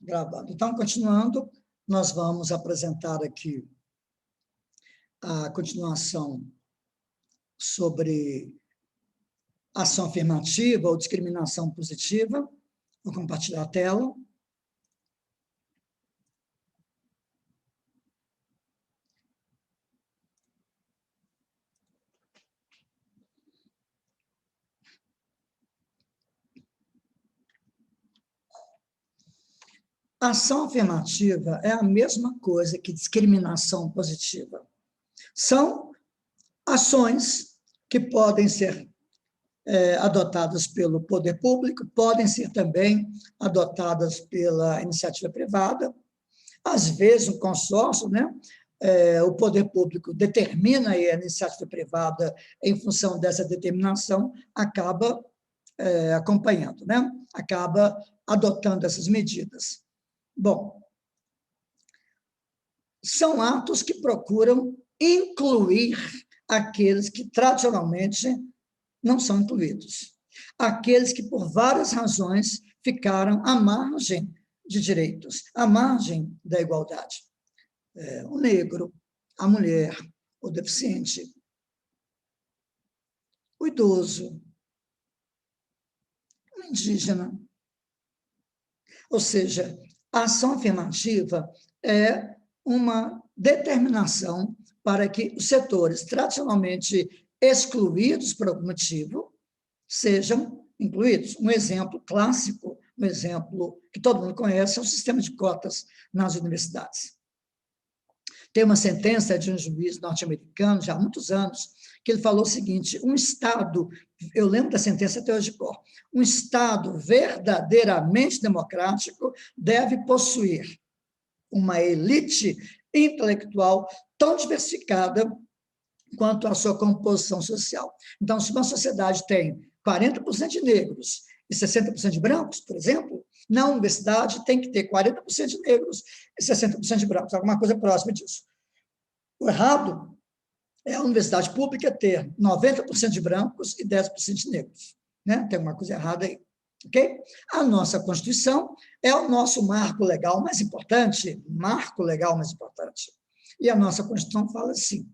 Gravando. Então, continuando, nós vamos apresentar aqui a continuação sobre ação afirmativa ou discriminação positiva. Vou compartilhar a tela. Ação afirmativa é a mesma coisa que discriminação positiva. São ações que podem ser adotadas pelo poder público, podem ser também adotadas pela iniciativa privada. Às vezes, um consórcio, né? O poder público determina e a iniciativa privada, em função dessa determinação, acaba acompanhando, né? Acaba adotando essas medidas. Bom, são atos que procuram incluir aqueles que tradicionalmente não são incluídos. Aqueles que, por várias razões, ficaram à margem de direitos, à margem da igualdade. O negro, a mulher, o deficiente, o idoso, o indígena. Ou seja, a ação afirmativa é uma determinação para que os setores tradicionalmente excluídos por algum motivo sejam incluídos. Um exemplo clássico, um exemplo que todo mundo conhece, é o sistema de cotas nas universidades. Tem uma sentença de um juiz norte-americano, já há muitos anos, que ele falou o seguinte: um Estado, eu lembro da sentença até hoje de cor, um Estado verdadeiramente democrático deve possuir uma elite intelectual tão diversificada quanto a sua composição social. Então, se uma sociedade tem 40% de negros e 60% de brancos, por exemplo, na universidade tem que ter 40% de negros e 60% de brancos, alguma coisa próxima disso. O errado é a universidade pública ter 90% de brancos e 10% de negros. Né? Tem alguma coisa errada aí. Okay? A nossa Constituição é o nosso marco legal mais importante, E a nossa Constituição fala assim: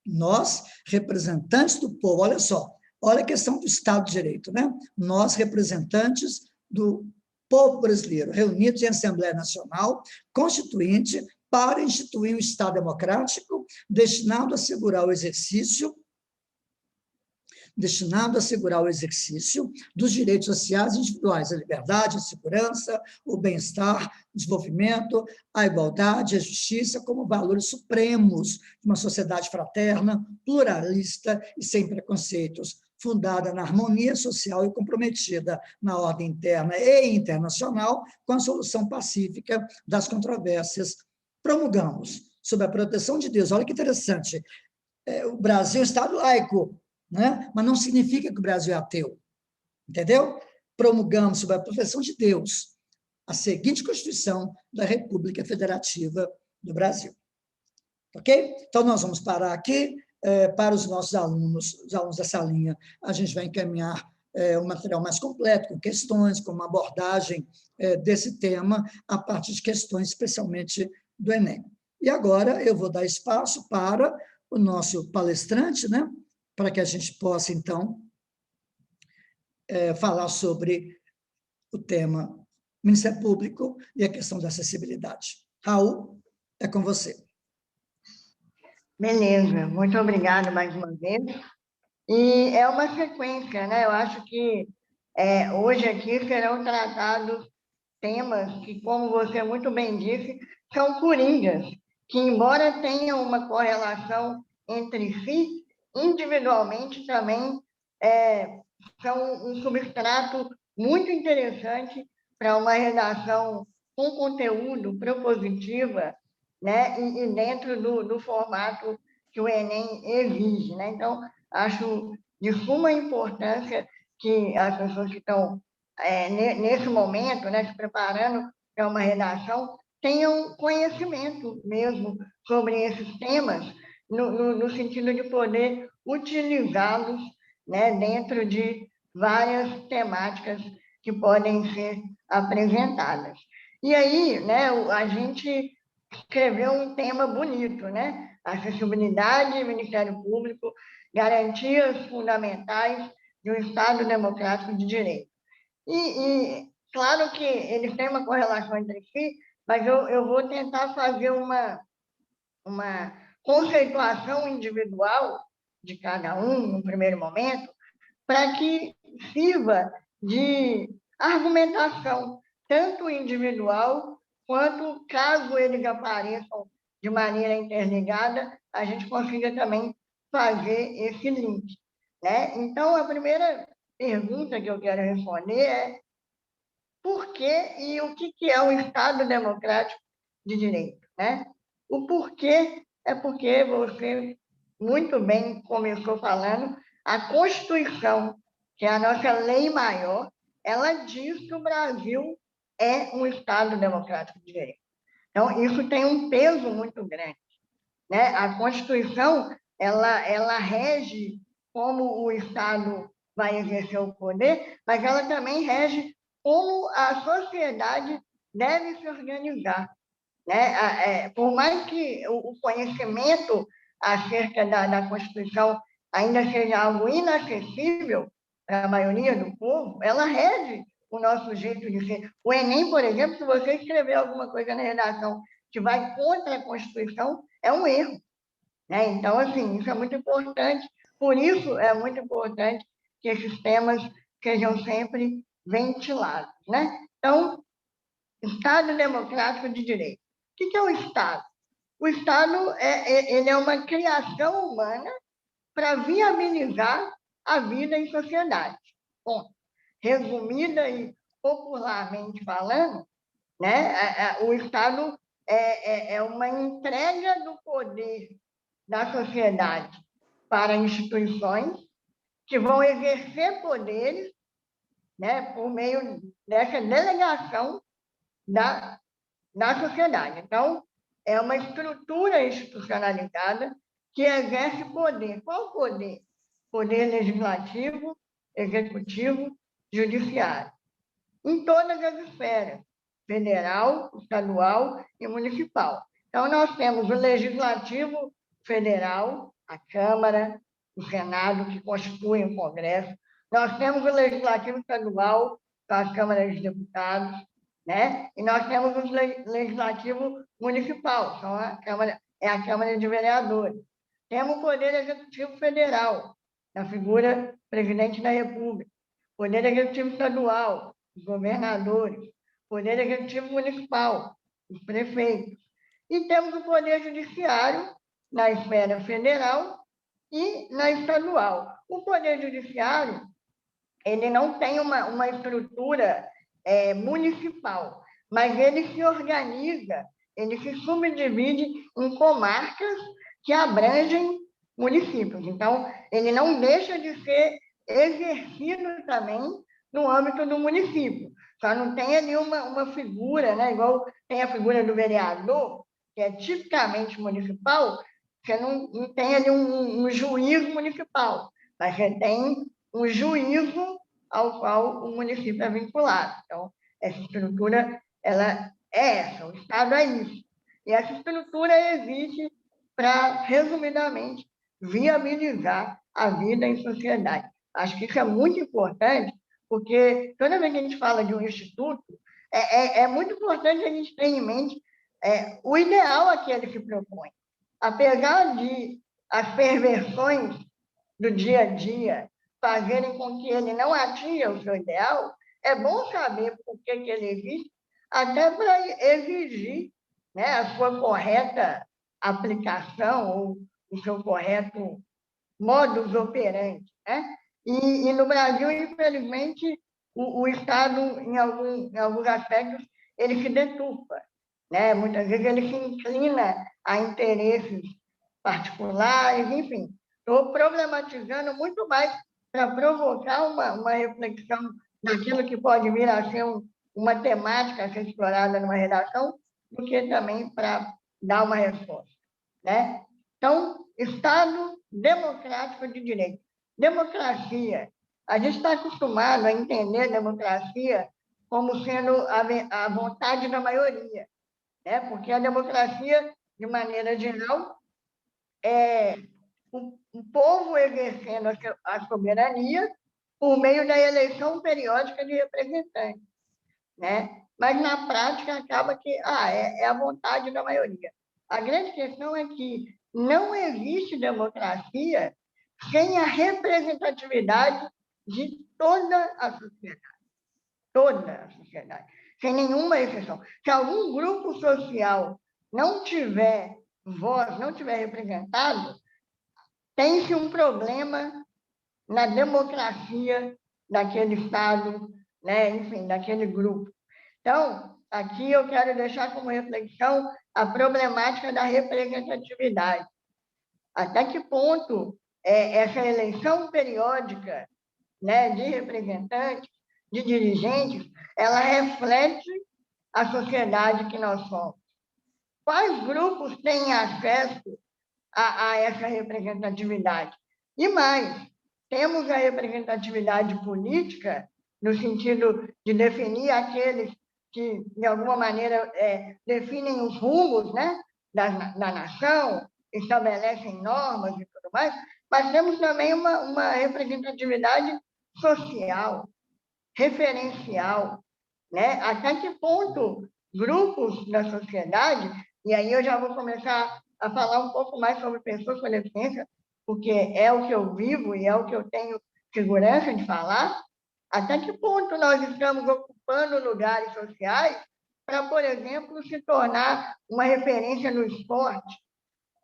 nós, representantes do povo, olha só, olha a questão do Estado de Direito, né? Nós, representantes do povo brasileiro, reunidos em Assembleia Nacional Constituinte, para instituir um Estado democrático destinado a assegurar o exercício dos direitos sociais e individuais, a liberdade, a segurança, o bem-estar, o desenvolvimento, a igualdade, a justiça, como valores supremos de uma sociedade fraterna, pluralista e sem preconceitos, fundada na harmonia social e comprometida na ordem interna e internacional com a solução pacífica das controvérsias. Promulgamos, sob a proteção de Deus. Olha que interessante, o Brasil é um Estado laico, né? Mas não significa que o Brasil é ateu, entendeu? Promulgamos, sob a proteção de Deus, a seguinte Constituição da República Federativa do Brasil. Ok? Então, nós vamos parar aqui. Para os nossos alunos, os alunos dessa linha, a gente vai encaminhar um material mais completo, com questões, com uma abordagem desse tema, a partir de questões, especialmente do Enem. E agora eu vou dar espaço para o nosso palestrante, né? Para que a gente possa, então, falar sobre o tema Ministério Público e a questão da acessibilidade. Raul, é com você. Beleza, muito obrigada mais uma vez. E é uma sequência, né? Eu acho que hoje aqui serão tratados temas que, como você muito bem disse, são coringas, que, embora tenham uma correlação entre si, individualmente também são um substrato muito interessante para uma redação com conteúdo propositiva, né? E dentro do formato que o Enem exige, né? Então, acho de suma importância que as pessoas que estão nesse momento, né, se preparando para uma redação, tenham conhecimento mesmo sobre esses temas, no sentido de poder utilizá-los, né, dentro de várias temáticas que podem ser apresentadas. E aí, né, a gente escreveu um tema bonito, né? Acessibilidade, Ministério Público, garantias fundamentais de um Estado democrático de direito. Claro que eles têm uma correlação entre si, mas eu vou tentar fazer uma conceituação individual de cada um, no primeiro momento, para que sirva de argumentação, tanto individual, quanto, caso eles apareçam de maneira interligada, a gente consiga também fazer esse link. Né? Então, a primeira pergunta que eu quero responder é por que e o que é um Estado democrático de direito? Né? O porquê é porque você muito bem começou falando, a Constituição, que é a nossa lei maior, ela diz que o Brasil é um Estado democrático de direito. Então, isso tem um peso muito grande. Né? A Constituição, ela rege como o Estado vai exercer o poder, mas ela também rege como a sociedade deve se organizar. Né? Por mais que o conhecimento acerca da Constituição ainda seja algo inacessível para a maioria do povo, ela rege o nosso jeito de ser. O Enem, por exemplo, se você escrever alguma coisa na redação que vai contra a Constituição, é um erro. Né? Então, assim, isso é muito importante. Por isso, é muito importante que esses temas sejam sempre ventilados. Né? Então, Estado Democrático de Direito. O que é o Estado? O Estado ele é uma criação humana para viabilizar a vida em sociedade. Bom, resumida e popularmente falando, né, o Estado é uma entrega do poder da sociedade para instituições que vão exercer poderes, né, por meio dessa delegação da sociedade. Então, é uma estrutura institucionalizada que exerce poder. Qual poder? Poder legislativo, executivo, judiciário. Em todas as esferas, federal, estadual e municipal. Então, nós temos o legislativo federal, a Câmara, o Senado, que constituem o Congresso. Nós temos o legislativo estadual, com a Câmara dos Deputados, né? E nós temos o legislativo municipal, são a Câmara de Vereadores. Temos o Poder Executivo Federal, na figura presidente da República. Poder Executivo Estadual, os governadores. Poder Executivo Municipal, os prefeitos. E temos o Poder Judiciário, na esfera federal e na estadual. O Poder Judiciário, ele não tem uma estrutura municipal, mas ele se organiza, ele se subdivide em comarcas que abrangem municípios. Então, ele não deixa de ser exercido também no âmbito do município. Só não tem ali uma figura, né? Igual tem a figura do vereador, que é tipicamente municipal, você não tem ali um juízo municipal, mas você tem um juízo ao qual o município é vinculado. Então, essa estrutura, ela é essa, o Estado é isso. E essa estrutura existe para, resumidamente, viabilizar a vida em sociedade. Acho que isso é muito importante, porque toda vez que a gente fala de um instituto, é muito importante a gente ter em mente o ideal a que ele se propõe. Apesar de as perversões do dia a dia fazerem com que ele não atinja o seu ideal, é bom saber por que ele existe, até para exigir, né, a sua correta aplicação ou o seu correto modus operandi. Né? E no Brasil, infelizmente, o Estado, em alguns aspectos, ele se deturpa. Né? Muitas vezes ele se inclina a interesses particulares, enfim. Estou problematizando muito mais para provocar uma reflexão daquilo que pode vir a ser uma temática a ser explorada numa redação, do que também para dar uma resposta. Né? Então, Estado democrático de direito. Democracia. A gente está acostumado a entender democracia como sendo a vontade da maioria, né? Porque a democracia, de maneira geral, é o povo exercendo a soberania por meio da eleição periódica de representantes, né? Mas, na prática, acaba que é a vontade da maioria. A grande questão é que não existe democracia sem a representatividade de toda a sociedade, sem nenhuma exceção. Se algum grupo social não tiver voz, não tiver representado, tem-se um problema na democracia daquele Estado, né? Enfim, daquele grupo. Então, aqui eu quero deixar como reflexão a problemática da representatividade. Até que ponto essa eleição periódica, né, de representantes, de dirigentes, ela reflete a sociedade que nós somos. Quais grupos têm acesso a essa representatividade? E mais, temos a representatividade política, no sentido de definir aqueles que, de alguma maneira, definem os rumos, né, da nação, estabelecem normas e tudo mais, mas temos também uma representatividade social, referencial, né? Até que ponto grupos da sociedade, e aí eu já vou começar a falar um pouco mais sobre pessoas com deficiência, porque é o que eu vivo e é o que eu tenho segurança de falar, até que ponto nós estamos ocupando lugares sociais para, por exemplo, se tornar uma referência no esporte,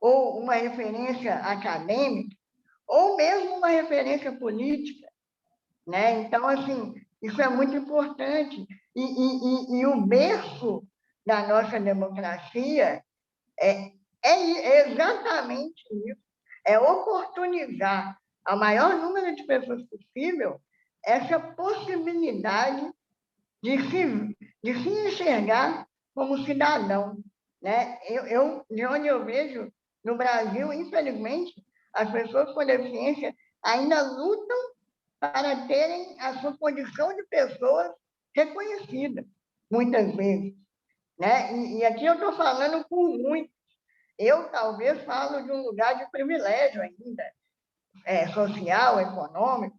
ou uma referência acadêmica, ou mesmo uma referência política, né? Então, assim, isso é muito importante. E o berço da nossa democracia é exatamente isso, é oportunizar ao maior número de pessoas possível essa possibilidade de se enxergar como cidadão, né? De onde eu vejo, no Brasil, infelizmente, as pessoas com deficiência ainda lutam para terem a sua condição de pessoas reconhecida, muitas vezes, né? E aqui eu estou falando por muito. Eu talvez falo de um lugar de privilégio ainda, social, econômico,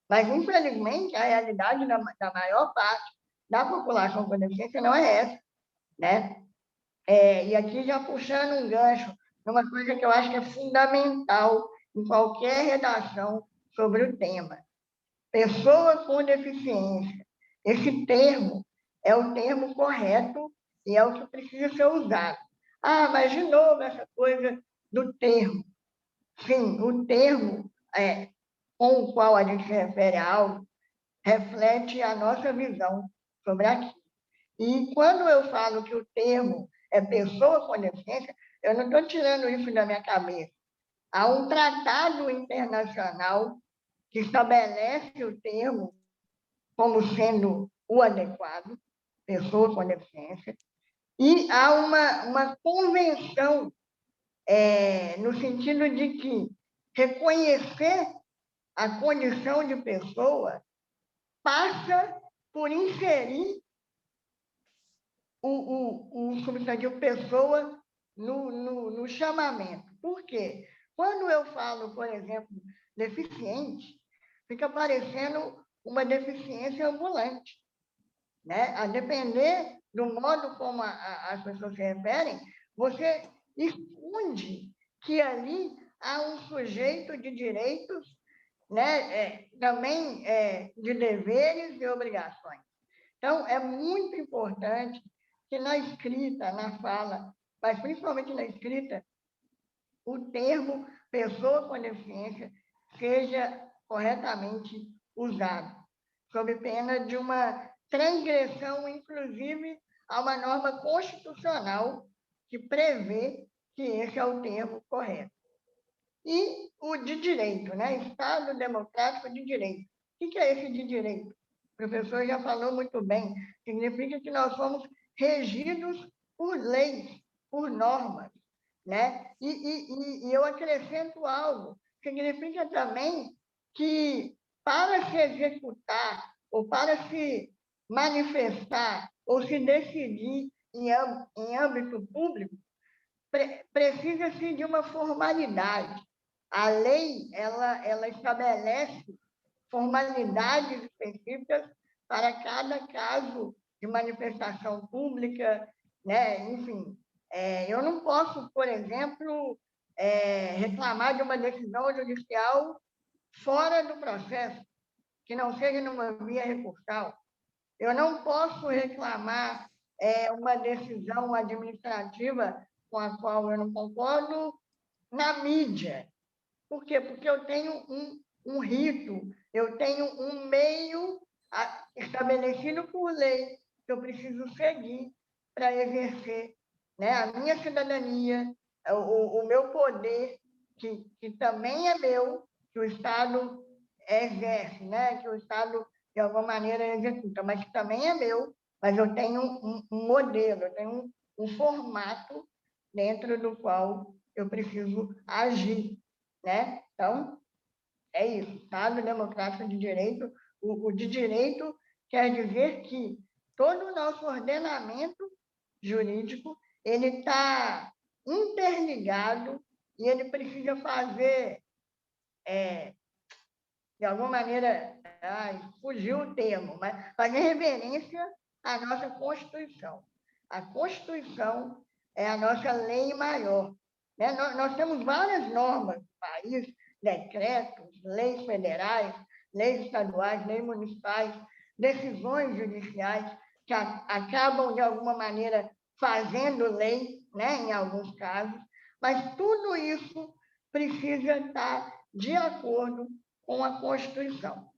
mas, infelizmente, a realidade da maior parte da população com deficiência não é essa, né? E aqui já puxando um gancho, uma coisa que eu acho que é fundamental em qualquer redação sobre o tema. Pessoa com deficiência. Esse termo é o termo correto e é o que precisa ser usado. Mas de novo essa coisa do termo. Sim, o termo com o qual a gente se refere a algo reflete a nossa visão sobre aquilo. E quando eu falo que o termo é pessoa com deficiência, eu não estou tirando isso da minha cabeça. Há um tratado internacional que estabelece o termo como sendo o adequado, pessoa com deficiência, e há uma convenção no sentido de que reconhecer a condição de pessoa passa por inserir o substantivo pessoa no chamamento. Por quê? Quando eu falo, por exemplo, deficiente, fica parecendo uma deficiência ambulante, né? A depender do modo como as pessoas se referem, você esconde que ali há um sujeito de direitos, né? Também de deveres e obrigações. Então, é muito importante que na escrita, na fala, mas principalmente na escrita, o termo pessoa com deficiência seja corretamente usado, sob pena de uma transgressão, inclusive, a uma norma constitucional que prevê que esse é o termo correto. E o de direito, né? Estado Democrático de Direito. O que é esse de direito? O professor já falou muito bem. Significa que nós somos regidos por leis, por normas, né? E eu acrescento algo. Significa também que para se executar ou para se manifestar ou se decidir em âmbito público, precisa-se de uma formalidade. A lei, ela estabelece formalidades específicas para cada caso de manifestação pública, né? Enfim, eu não posso, por exemplo, reclamar de uma decisão judicial fora do processo, que não seja numa via recursal. Eu não posso reclamar uma decisão administrativa com a qual eu não concordo na mídia. Por quê? Porque eu tenho um rito, eu tenho um meio estabelecido por lei que eu preciso seguir para exercer, né, a minha cidadania, o meu poder, que também é meu, que o Estado exerce, né, que o Estado, de alguma maneira, executa, mas que também é meu, mas eu tenho um modelo, eu tenho um formato dentro do qual eu preciso agir, né? Então, é isso. Estado democrático de direito. O de direito quer dizer que todo o nosso ordenamento jurídico ele está interligado e ele precisa fazer, de alguma maneira, fugiu o termo, mas fazer reverência à nossa Constituição. A Constituição é a nossa lei maior. Né? Nós temos várias normas no país, decretos, leis federais, leis estaduais, leis municipais, decisões judiciais que acabam, de alguma maneira, fazendo lei, né, em alguns casos, mas tudo isso precisa estar de acordo com a Constituição.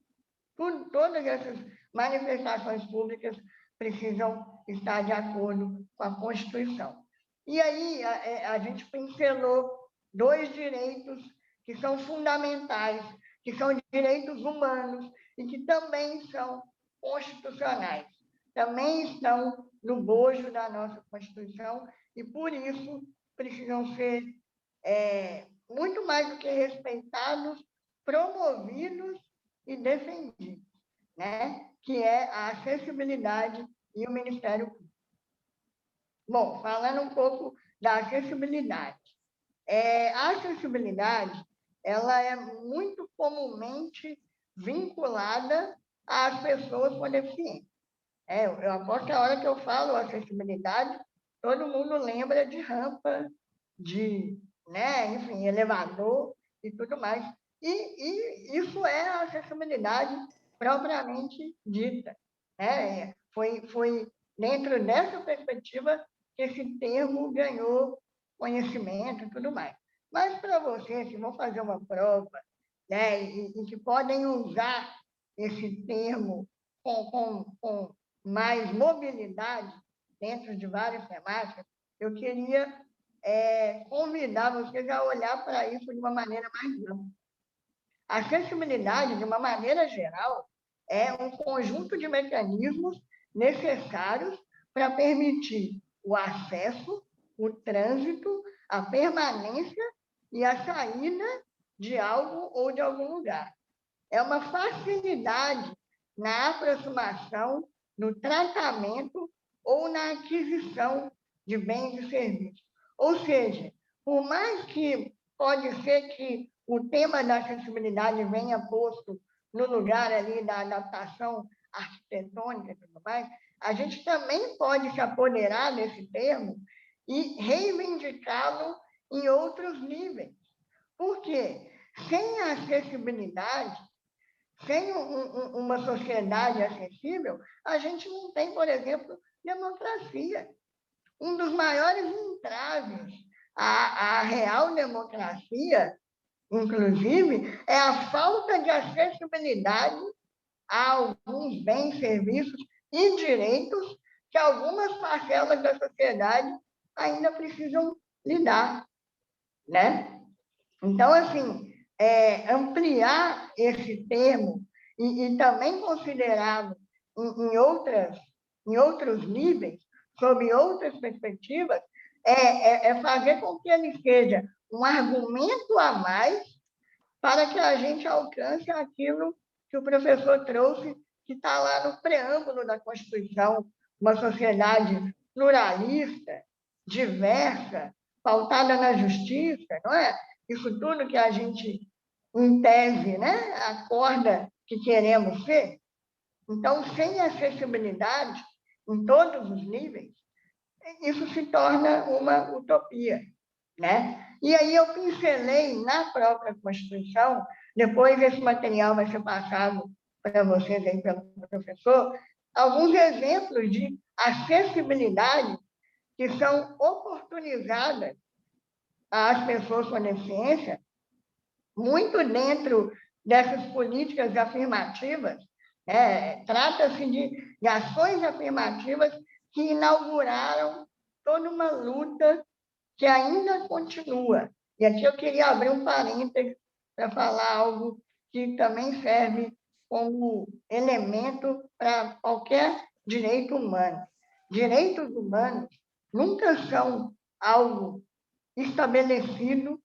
Todas essas manifestações públicas precisam estar de acordo com a Constituição. E aí a gente pincelou dois direitos que são fundamentais, que são direitos humanos e que também são constitucionais, também estão no bojo da nossa Constituição e, por isso, precisam ser muito mais do que respeitados, promovidos e defendidos, né? Que é a acessibilidade e o Ministério Público. Bom, falando um pouco da acessibilidade. A acessibilidade ela é muito comumente vinculada às pessoas com deficiência. Eu aposto que a hora que eu falo acessibilidade, todo mundo lembra de rampa, de, né, enfim, elevador e tudo mais. E isso é a acessibilidade propriamente dita. Né? Foi dentro dessa perspectiva que esse termo ganhou conhecimento e tudo mais. Mas para vocês que vão fazer uma prova, né, e que podem usar esse termo com mais mobilidade dentro de várias temáticas, eu queria convidar vocês a olhar para isso de uma maneira mais ampla. A acessibilidade, de uma maneira geral, é um conjunto de mecanismos necessários para permitir o acesso, o trânsito, a permanência e a saída de algo ou de algum lugar. É uma facilidade na aproximação, no tratamento ou na aquisição de bens e serviços. Ou seja, por mais que pode ser que o tema da acessibilidade venha posto no lugar ali da adaptação arquitetônica e tudo mais, a gente também pode se apoderar desse termo e reivindicá-lo em outros níveis. Por quê? Sem a acessibilidade, sem uma sociedade acessível, a gente não tem, por exemplo, democracia. Um dos maiores entraves à real democracia, inclusive, é a falta de acessibilidade a alguns bens, serviços e direitos que algumas parcelas da sociedade ainda precisam lidar, né? Então, assim, ampliar esse termo e também considerá-lo em outros níveis, sob outras perspectivas, é fazer com que ele seja um argumento a mais para que a gente alcance aquilo que o professor trouxe que está lá no preâmbulo da Constituição, uma sociedade pluralista, diversa, pautada na justiça, não é? Isso tudo que a gente, em tese, né, acorda que queremos ser. Então, sem acessibilidade em todos os níveis, isso se torna uma utopia, né? E aí eu pincelei na própria Constituição, depois esse material vai ser passado para vocês aí pelo professor, alguns exemplos de acessibilidade que são oportunizadas às pessoas com deficiência, muito dentro dessas políticas afirmativas. Trata-se de ações afirmativas que inauguraram toda uma luta que ainda continua. E aqui eu queria abrir um parênteses para falar algo que também serve como elemento para qualquer direito humano. Direitos humanos nunca são algo estabelecido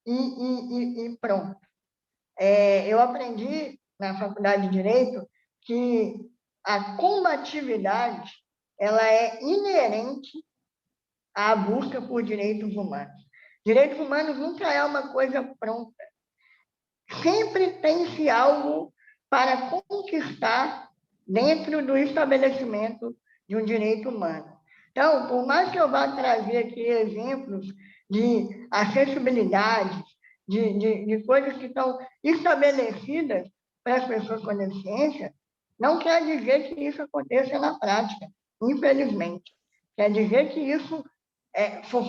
e pronto. Eu aprendi na Faculdade de Direito que a combatividade ela é inerente à busca por direitos humanos. Direitos humanos nunca é uma coisa pronta. Sempre tem-se algo para conquistar dentro do estabelecimento de um direito humano. Então, por mais que eu vá trazer aqui exemplos de acessibilidade, de coisas que estão estabelecidas para as pessoas com deficiência, não quer dizer que isso aconteça na prática, infelizmente. Quer dizer que isso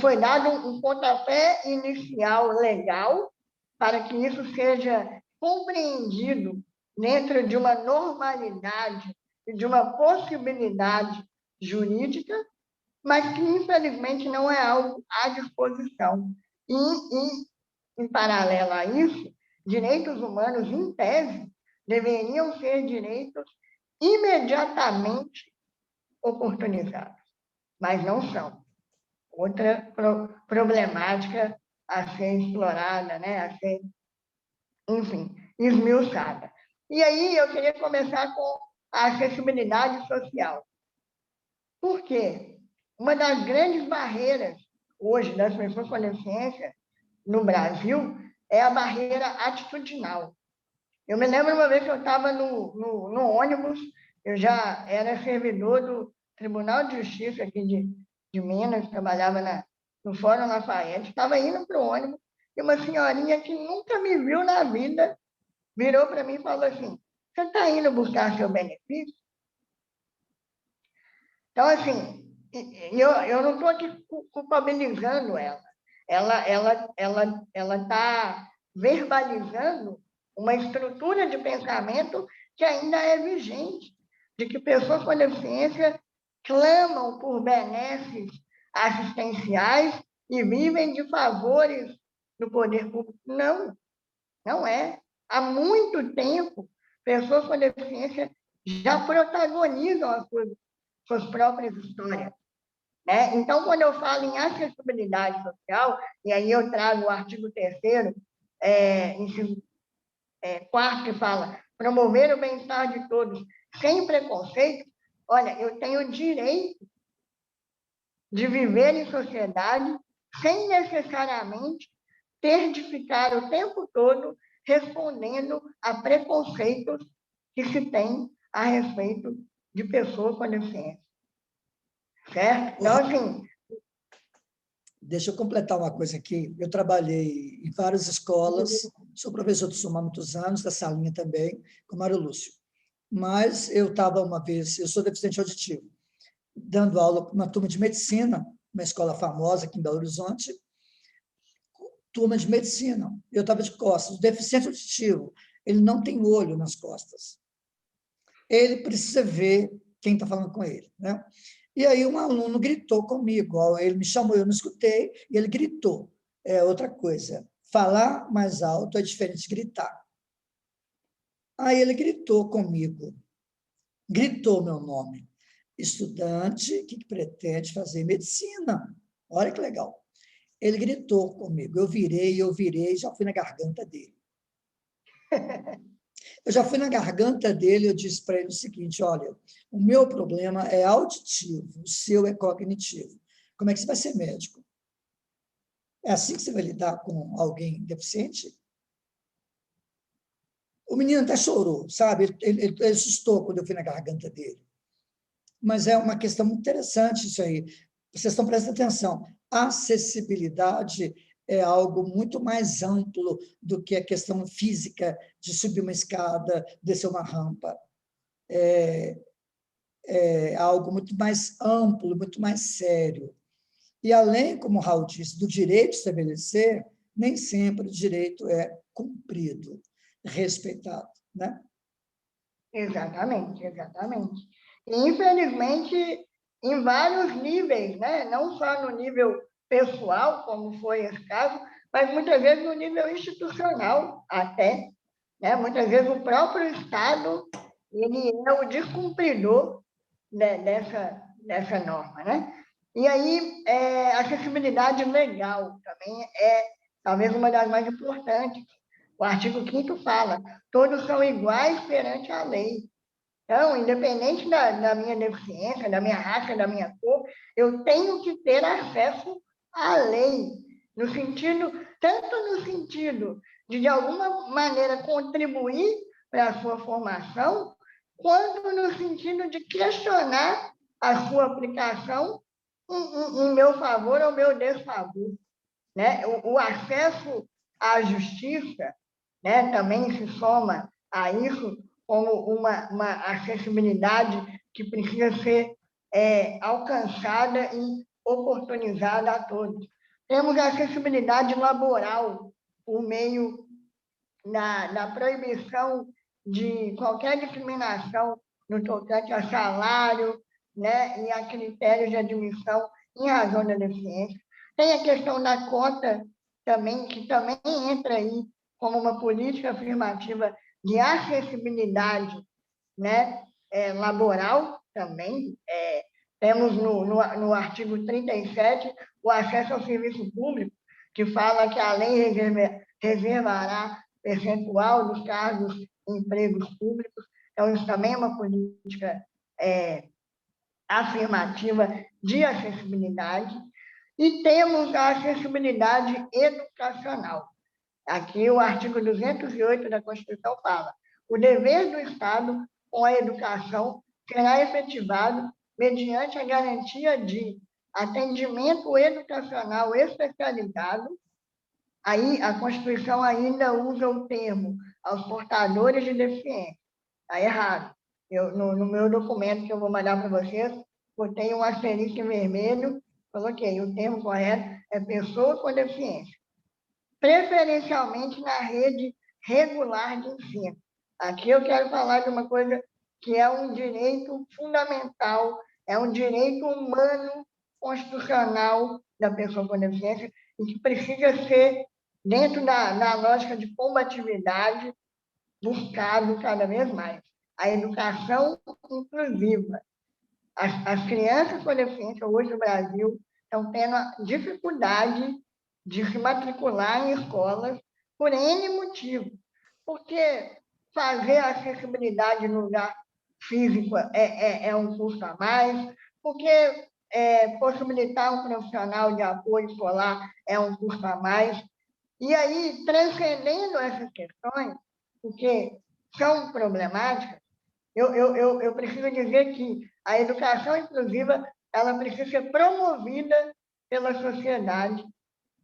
foi dado um pontapé inicial legal para que isso seja compreendido dentro de uma normalidade e de uma possibilidade jurídica, mas que, infelizmente, não é algo à disposição. Em paralelo a isso, direitos humanos, em tese, deveriam ser direitos imediatamente oportunizados, mas não são. Outra problemática a ser explorada, né? A ser, enfim, esmiuçada. E aí eu queria começar com a acessibilidade social. Por quê? Uma das grandes barreiras hoje das pessoas com deficiência no Brasil é a barreira atitudinal. Eu me lembro uma vez que eu estava no ônibus, eu já era servidor do Tribunal de Justiça aqui de Minas, trabalhava no Fórum Lafayette, estava indo para o ônibus, e uma senhorinha que nunca me viu na vida virou para mim e falou assim: você está indo buscar seu benefício? Então, assim, eu não estou aqui culpabilizando ela. Ela está verbalizando uma estrutura de pensamento que ainda é vigente, de que pessoas com deficiência clamam por benesses assistenciais e vivem de favores do poder público. Não, não é. Há muito tempo, pessoas com deficiência já protagonizam as suas próprias histórias. Né? Então, quando eu falo em acessibilidade social, e aí eu trago o artigo 3º, inciso 4º, que fala promover o bem-estar de todos sem preconceito, olha, eu tenho o direito de viver em sociedade sem necessariamente ter de ficar o tempo todo respondendo a preconceitos que se tem a respeito de pessoas com deficiência. Certo? Então, assim... Deixa eu completar uma coisa aqui. Eu trabalhei em várias escolas, sou professor do SUMA há muitos anos, da salinha também, com o Mário Lúcio. Mas eu estava uma vez, eu sou deficiente auditivo, dando aula para uma turma de medicina, uma escola famosa aqui em Belo Horizonte, turma de medicina. Eu estava de costas. O deficiente auditivo, ele não tem olho nas costas. Ele precisa ver quem está falando com ele, né? E aí um aluno gritou comigo, ele me chamou, eu não escutei, e ele gritou. É outra coisa, falar mais alto é diferente de gritar. Aí ele gritou comigo, gritou meu nome. Estudante que pretende fazer medicina. Olha que legal. Ele gritou comigo, eu virei, já fui na garganta dele. Eu já fui na garganta dele, eu disse para ele o seguinte, olha, o meu problema é auditivo, o seu é cognitivo. Como é que você vai ser médico? É assim que você vai lidar com alguém deficiente? O menino até chorou, sabe? Ele assustou quando eu fui na garganta dele. Mas é uma questão muito interessante isso aí. Vocês estão prestando atenção. A acessibilidade é algo muito mais amplo do que a questão física de subir uma escada, descer uma rampa. É algo muito mais amplo, muito mais sério. E além, como o Raul disse, do direito de estabelecer, nem sempre o direito é cumprido, respeitado, né? Exatamente, exatamente. E, infelizmente, em vários níveis, né? Não só no nível pessoal, como foi esse caso, mas muitas vezes no nível institucional até, né? Muitas vezes o próprio Estado ele é o descumpridor, né, dessa norma, né? E aí, a acessibilidade legal também é talvez uma das mais importantes. O artigo 5º fala, todos são iguais perante a lei. Então, independente da minha deficiência, da minha raça, da minha cor, eu tenho que ter acesso à lei, no sentido, tanto no sentido de alguma maneira, contribuir para a sua formação, quanto no sentido de questionar a sua aplicação em meu favor ou meu desfavor. Né? O acesso à justiça, né, também se soma a isso como uma acessibilidade que precisa ser alcançada e oportunizada a todos. Temos a acessibilidade laboral, por meio da proibição de qualquer discriminação no tocante a salário, né, e a critérios de admissão em razão da deficiência. Tem a questão da cota também, que também entra aí como uma política afirmativa de acessibilidade, né, laboral também. Temos no artigo 37 o acesso ao serviço público, que fala que a lei reservará percentual dos cargos em empregos públicos. Então, isso também é uma política afirmativa de acessibilidade. E temos a acessibilidade educacional. Aqui o artigo 208 da Constituição fala: o dever do Estado com a educação será efetivado mediante a garantia de atendimento educacional especializado. Aí a Constituição ainda usa o termo aos portadores de deficiência. Está errado. No meu documento que eu vou mandar para vocês, botei um asterisco em vermelho, coloquei, o termo correto é pessoa com deficiência. Preferencialmente na rede regular de ensino. Aqui eu quero falar de uma coisa que é um direito fundamental, é um direito humano constitucional da pessoa com deficiência e que precisa ser, dentro da lógica de combatividade, buscado cada vez mais. A educação inclusiva. As crianças com deficiência hoje no Brasil estão tendo dificuldade de se matricular em escolas por N motivo. Porque fazer a acessibilidade no lugar físico é um custo a mais, porque possibilitar um profissional de apoio escolar é um custo a mais. E aí, transcendendo essas questões, porque são problemáticas, eu preciso dizer que a educação inclusiva ela precisa ser promovida pela sociedade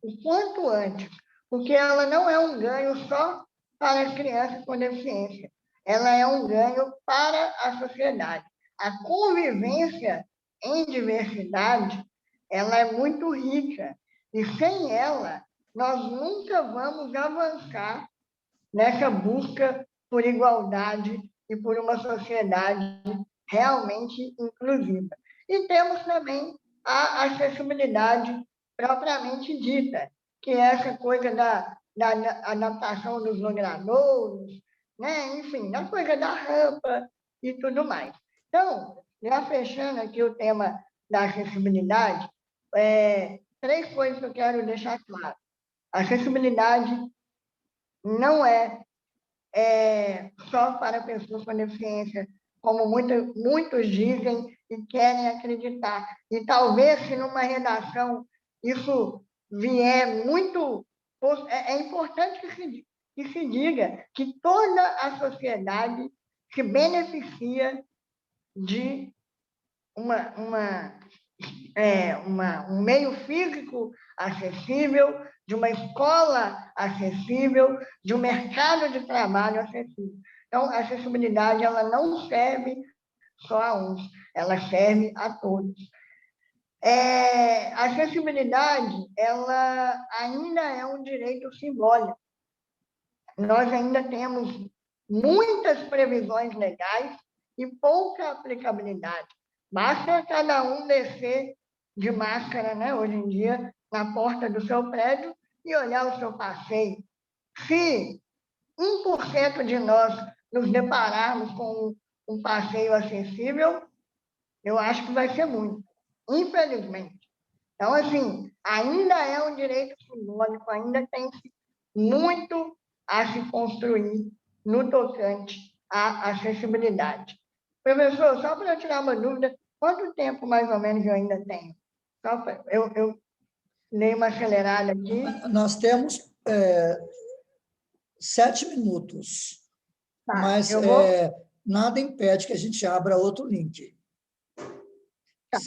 o quanto antes, porque ela não é um ganho só para as crianças com deficiência, ela é um ganho para a sociedade. A convivência em diversidade, ela é muito rica, e sem ela, nós nunca vamos avançar nessa busca por igualdade e por uma sociedade realmente inclusiva. E temos também a acessibilidade propriamente dita, que é essa coisa da adaptação dos logradouros, né? Enfim, da coisa da rampa e tudo mais. Então, já fechando aqui o tema da acessibilidade, 3 coisas que eu quero deixar claro. A acessibilidade não é só para pessoas com deficiência, como muitos dizem e querem acreditar. E talvez, se numa redação isso vier muito... É importante que se diga que toda a sociedade se beneficia de um meio físico acessível, de uma escola acessível, de um mercado de trabalho acessível. Então, a acessibilidade ela não serve só a uns, ela serve a todos. A acessibilidade ela ainda é um direito simbólico. Nós ainda temos muitas previsões legais e pouca aplicabilidade. Basta cada um descer de máscara, né, hoje em dia, na porta do seu prédio e olhar o seu passeio. Se 1% de nós nos depararmos com um passeio acessível, eu acho que vai ser muito, infelizmente. Então, assim, ainda é um direito simbólico, ainda tem muito a se construir no tocante à acessibilidade. Professor, só para eu tirar uma dúvida, quanto tempo mais ou menos eu ainda tenho? Eu dei uma acelerada aqui. Nós temos 7 minutos, Tá, mas nada impede que a gente abra outro link. Tá.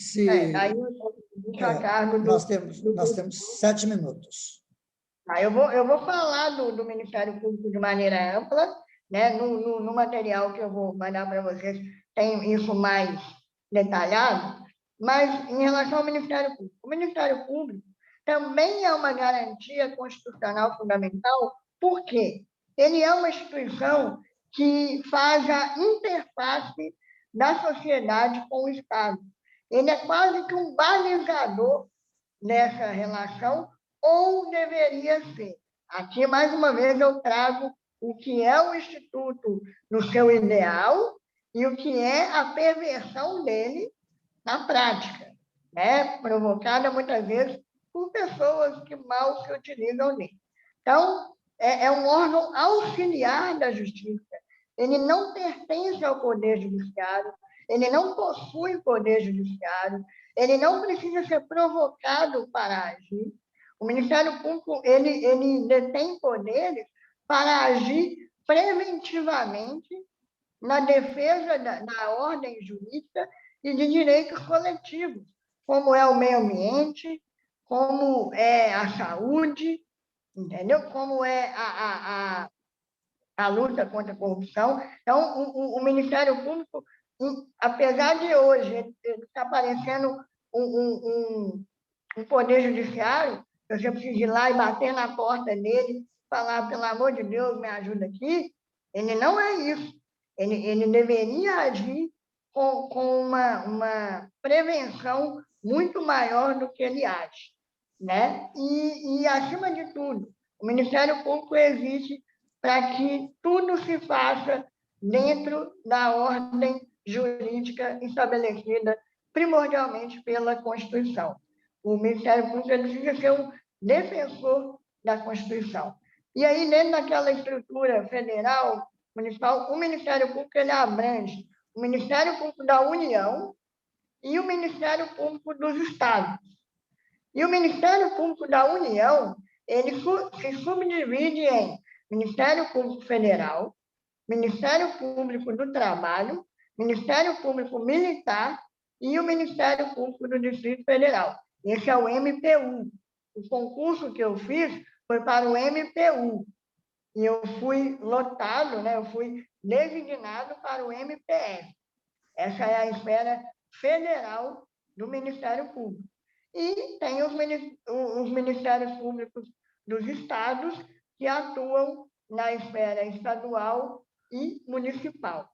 Aí eu deixo a cargo nós temos 7 minutos. Tá, eu vou falar do Ministério Público de maneira ampla, né? No material que eu vou mandar para vocês tem isso mais detalhado, mas em relação ao Ministério Público, o Ministério Público também é uma garantia constitucional fundamental, porque ele é uma instituição que faz a interface da sociedade com o Estado. Ele é quase que um balizador nessa relação, ou deveria ser. Aqui, mais uma vez, eu trago o que é o Instituto no seu ideal e o que é a perversão dele na prática, né? Provocada muitas vezes por pessoas que mal se utilizam dele. Então, é um órgão auxiliar da justiça. Ele não pertence ao Poder Judiciário, ele não possui poder judiciário, ele não precisa ser provocado para agir. O Ministério Público ele detém poderes para agir preventivamente na defesa da ordem jurídica e de direitos coletivos, como é o meio ambiente, como é a saúde, entendeu? Como é a luta contra a corrupção. Então, o Ministério Público, apesar de hoje ele estar parecendo um poder judiciário, você precisa ir lá e bater na porta dele, falar, pelo amor de Deus, me ajuda aqui, ele não é isso. Ele deveria agir com uma prevenção muito maior do que ele age, né? E, acima de tudo, o Ministério Público existe para que tudo se faça dentro da ordem jurídica estabelecida primordialmente pela Constituição. O Ministério Público precisa ser um defensor da Constituição. E aí, dentro daquela estrutura federal, municipal, o Ministério Público ele abrange o Ministério Público da União e o Ministério Público dos Estados. E o Ministério Público da União ele se subdivide em Ministério Público Federal, Ministério Público do Trabalho, Ministério Público Militar e o Ministério Público do Distrito Federal. Esse é o MPU. O concurso que eu fiz foi para o MPU. E eu fui lotado, né? Eu fui designado para o MPF. Essa é a esfera federal do Ministério Público. E tem os Ministérios Públicos dos Estados que atuam na esfera estadual e municipal.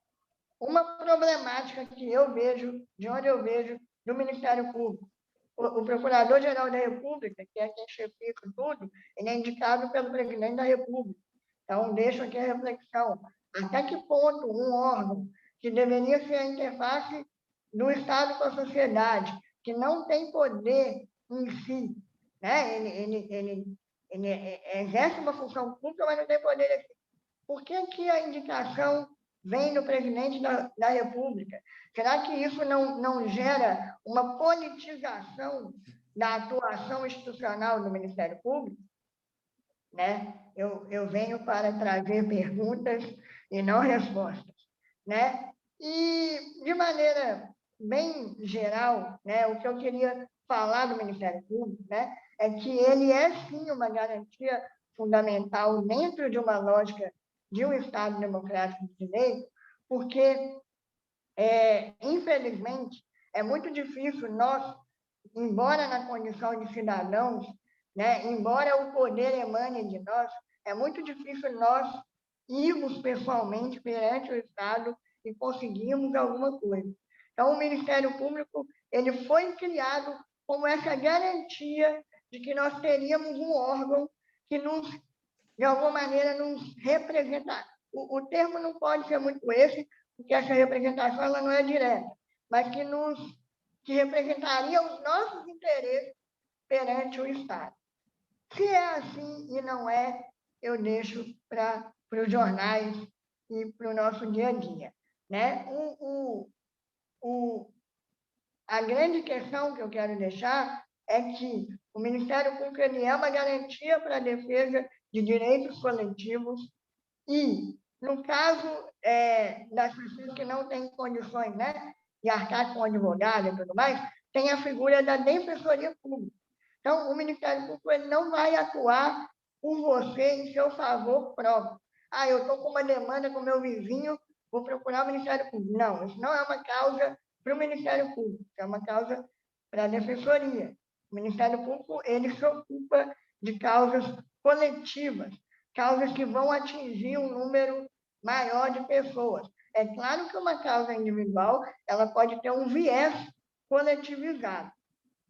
Uma problemática que eu vejo, de onde eu vejo, do Ministério Público. O Procurador-Geral da República, que é quem chefia tudo, ele é indicado pelo Presidente da República. Então, deixo aqui a reflexão. Até que ponto um órgão que deveria ser a interface do Estado com a sociedade, que não tem poder em si, né? Ele exerce uma função pública, mas não tem poder aqui. Por que que a indicação vem do presidente da República? Será que isso não gera uma politização da atuação institucional do Ministério Público? Né? Eu venho para trazer perguntas e não respostas, né? E, de maneira bem geral, né, o que eu queria falar do Ministério Público, né, é que ele é, sim, uma garantia fundamental dentro de uma lógica de um Estado democrático de direito, porque, infelizmente, é muito difícil nós, embora na condição de cidadãos, né, embora o poder emane de nós, é muito difícil nós irmos pessoalmente perante o Estado e conseguirmos alguma coisa. Então, o Ministério Público ele foi criado como essa garantia de que nós teríamos um órgão que nos, de alguma maneira, nos representar. O termo não pode ser muito esse, porque essa representação ela não é direta, mas que representaria os nossos interesses perante o Estado. Se é assim e não é, eu deixo para os jornais e para o nosso dia a dia. Né? A grande questão que eu quero deixar é que o Ministério Público ele é uma garantia para a defesa de direitos coletivos e, no caso das pessoas que não têm condições, né, de arcar com advogado e tudo mais, tem a figura da Defensoria Pública. Então, o Ministério Público ele não vai atuar por você em seu favor próprio. Ah, eu estou com uma demanda com meu vizinho, vou procurar o Ministério Público. Não, isso não é uma causa para o Ministério Público, é uma causa para a Defensoria. O Ministério Público ele se ocupa de causas coletivas, causas que vão atingir um número maior de pessoas. É claro que uma causa individual ela pode ter um viés coletivizado,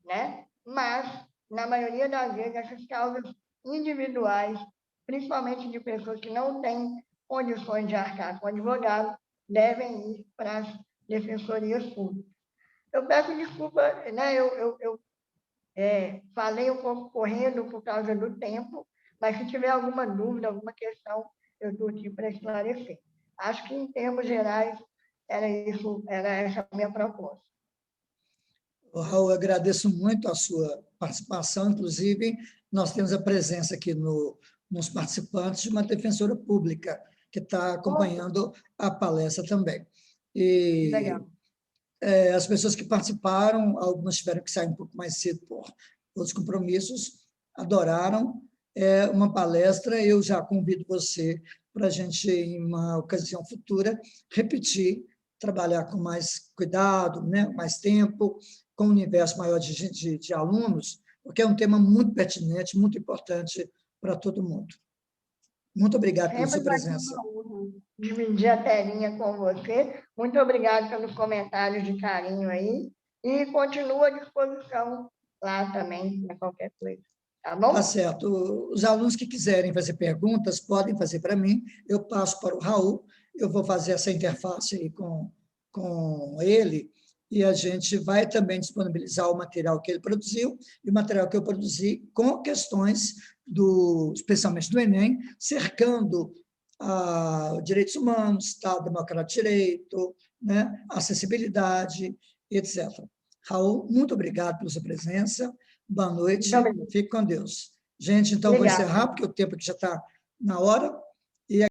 né? Mas, na maioria das vezes, essas causas individuais, principalmente de pessoas que não têm condições de arcar com advogado, devem ir para as defensorias públicas. Eu peço desculpa, né? Eu falei um pouco correndo por causa do tempo, mas se tiver alguma dúvida, alguma questão, eu estou aqui para esclarecer. Acho que, em termos gerais, era essa a minha proposta. Raul, eu agradeço muito a sua participação, inclusive nós temos a presença aqui nos participantes de uma defensora pública que está acompanhando a palestra também. E legal. As pessoas que participaram, algumas tiveram que sair um pouco mais cedo por outros compromissos, adoraram uma palestra. Eu já convido você para a gente, em uma ocasião futura, repetir, trabalhar com mais cuidado, né? Mais tempo, com um universo maior de alunos, porque é um tema muito pertinente, muito importante para todo mundo. Muito obrigado pela sua presença. Dividir a telinha com você. Muito obrigado pelos comentários de carinho aí. E continuo à disposição lá também, para qualquer coisa. Tá bom? Tá certo. Os alunos que quiserem fazer perguntas, podem fazer para mim. Eu passo para o Raul. Eu vou fazer essa interface aí com ele e a gente vai também disponibilizar o material que ele produziu e o material que eu produzi com questões, especialmente do Enem, cercando direitos humanos, Estado Democrático de Direito, né, acessibilidade, etc. Raul, muito obrigado pela sua presença. Boa noite. Fique com Deus. Gente, então, vou encerrar, porque o tempo aqui já está na hora.